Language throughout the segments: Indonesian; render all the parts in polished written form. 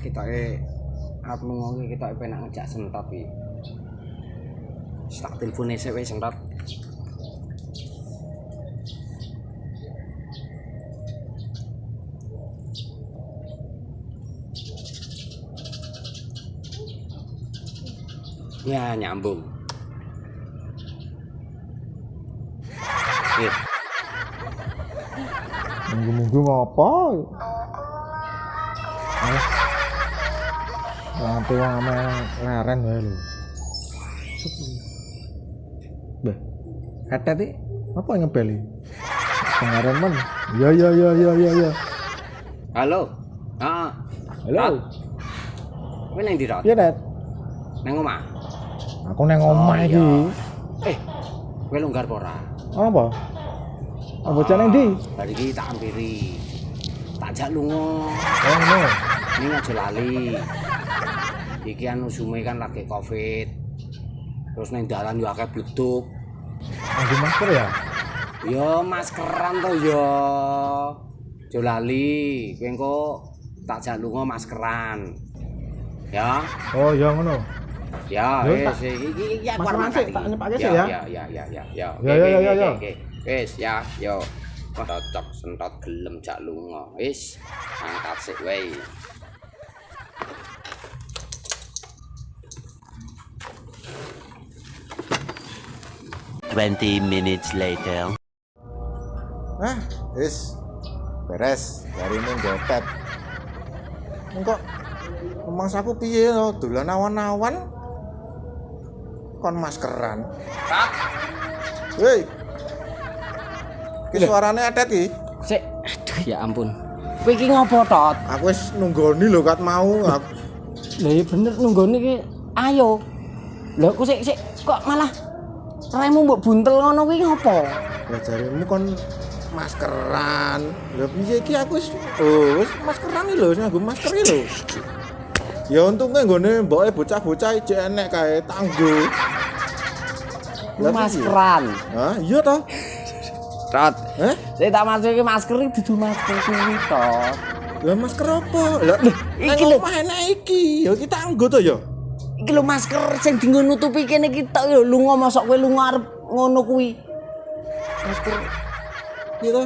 ketoke arep lunga iki ketoke penak ngejak sentot iki. Tak telepone sik wis sentot. Ya nyambung. Minggu-minggu ngopo? Nanti wong ame leren wae lho. Beh. Hetet iki apa ngebel iki? Pengaren men. Ya. Halo. Halo. Kowe nang ndi, Rot? Piye, Tet? Nang omah. Aku nang omah iki. Kowe longgar apa ora? Apa? Apa jeneng ndi? Bar iki tak ampiri. Tak jak lunga. Oh, ngono. Ning aja lali. Iki anu sume kan lagi Covid. Terus ning dalan yo akeh bleduk. Nganggo masker ya? Yo maskeran to yo. Aja lali. Kowe engko tak jak lunga maskeran. Ya. Oh, ya ngono. Ya, wis iki aku arep masuk tak nyepake sih ya. Ya. Ya. Oke. Wis ya, yo. Cocok sentot gelem jak lunga. Wis, angkat sik wae. Twenty minutes later. Wis. Beres, hari ini gotet. Engko mangsaku piye to? Dolan awan-awan kon maskeran. Tak. Hei. Ki suarane atet iki. Sik, aduh ya ampun. Kowe iki ngopo, Tot? Aku wis nunggoni lho kat mau. Lah iya bener nunggone iki. Ayo. Lah kok sik kok malah remu mbok buntel ngono kuwi ngopo? Ya jarimu kon maskeran. Lah piye iki aku wis maskeran iki lho, wis nganggo masker iki lho. Ya untunge nggone mboke bocah-bocah iki enek kae tanggo. Lu maskeran. Hah, iya toh? Tot. Saya tak masuki masker iki dudu masker kuwi, Tot. Lah masker apa? Lah iki lho enek iki. Ya iki tanggo to ya. Iki lho masker sing dienggo nutupi kene iki tok lho lunga mosok kowe lunga arep ngono kuwi. Masker piye to?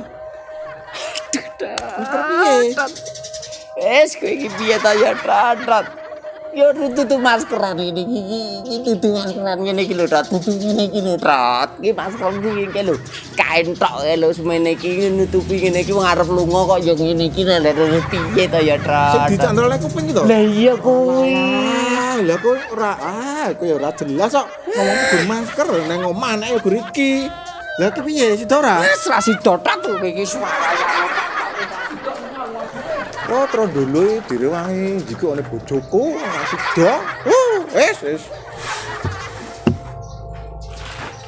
Masker piye? Wes kowe iki piye ta ya, Tot? Ya dudu maskeran iki dudu maskeran ngene iki lho, Tot. Dudu ngene iki lho, Tot. Iki masker iki lho. Kain tok lho semene iki nutupi ngene iki wong arep lunga kok ya ngene iki lho piye ta ya, Tot? Sing dicandrolne kuping iki to? Lah iya kuwi. Lah kok ora kowe ora jelas kok ngomong gur masker nang omah anake gur iki. Lah ki piye sida ora? Wes ra sida tok iki suarane. Oh, terus dulu direwangi jika ana bojoku ora sida. Wis.